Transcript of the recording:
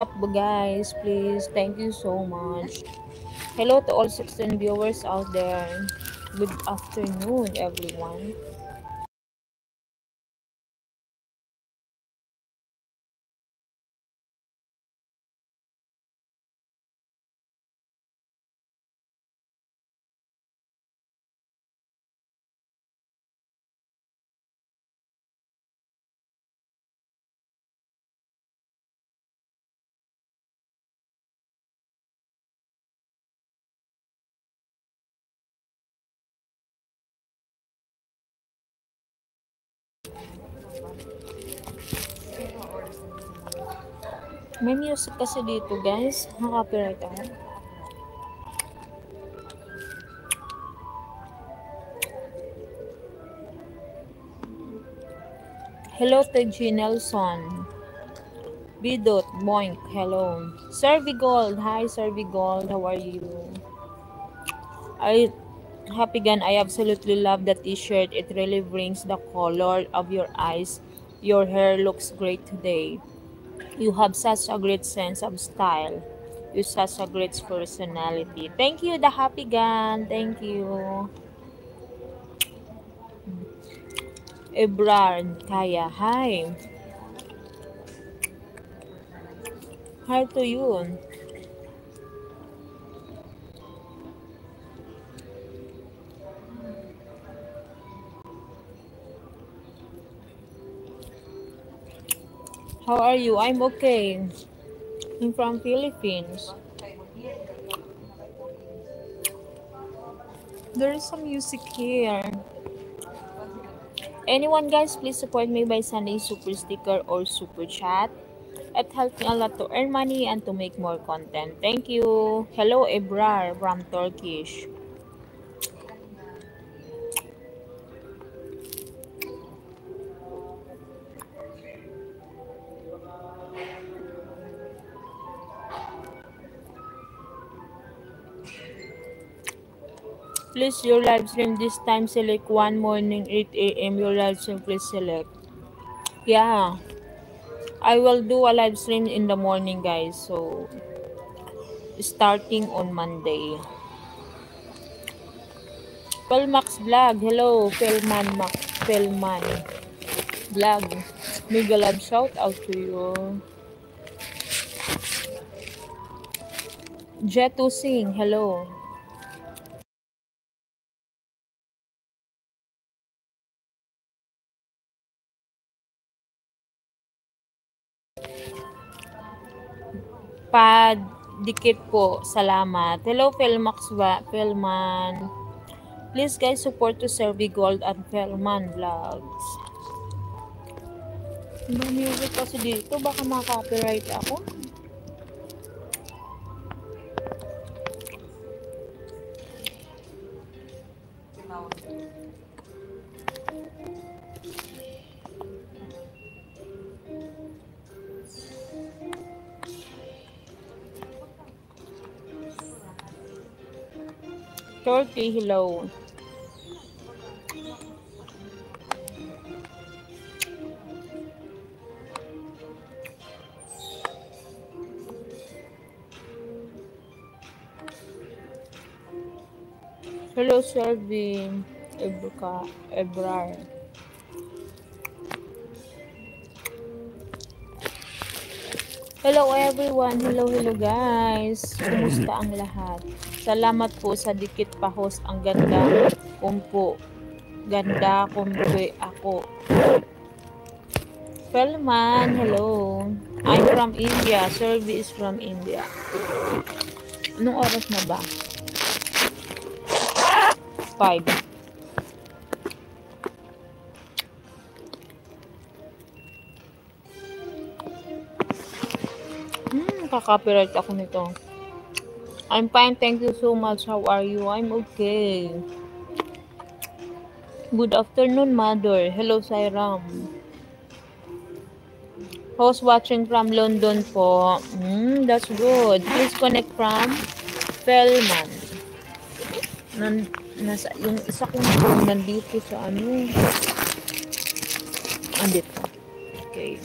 up, guys, please. Thank you so much. Hello to all 16 viewers out there. Good afternoon, everyone. May music kasi dito, guys. Copyright ako. Hello to G. Nelson. Bidot, Boink, hello. Servi Gold, hi Servi Gold, how are you? I Happy Gun, I absolutely love the t-shirt. It really brings the color of your eyes. Your hair looks great today. You have such a great sense of style. You such a great personality. Thank you, the Happy Gun. Thank you. Ebrar Kaya. Hi. Hi to you. How are you? I'm okay. I'm from Philippines. There is some music here. Anyone, guys, please support me by sending super sticker or super chat. It helps me a lot to earn money and to make more content. Thank you. Hello, Ebrar from Turkish. Please, your live stream this time, select one morning 8 a.m. Your live stream, please select. Yeah, I will do a live stream in the morning, guys. So, starting on Monday. Pelmax Vlog. Hello, Pelman Max. Pelman Vlog. Mega love shout out to you. Jetu Singh. Hello. Padikit po. Salamat. Hello, Pelmax Pelman. Please, guys, support to Servi Gold at Pelman Vlogs. May music kasi dito. Baka ma-copyright ako. Turkey, hello. Hello, Servi. Ebrar. Hello everyone. Hello guys. Kumusta ang lahat? Salamat po sa dikit pa host. Ang ganda kumpo. Ganda kumpe ako. Pelman, hello. I'm from India. Servi is from India. Anong oras na ba? 5. Kakopyright ako nito. I'm fine, thank you so much. How are you? I'm okay. Good afternoon, mother. Hello, Sairam. Host watching from London po. That's good. Please connect from Pelman. Yung isa kong phone nandito sa ano. Andito. Okay.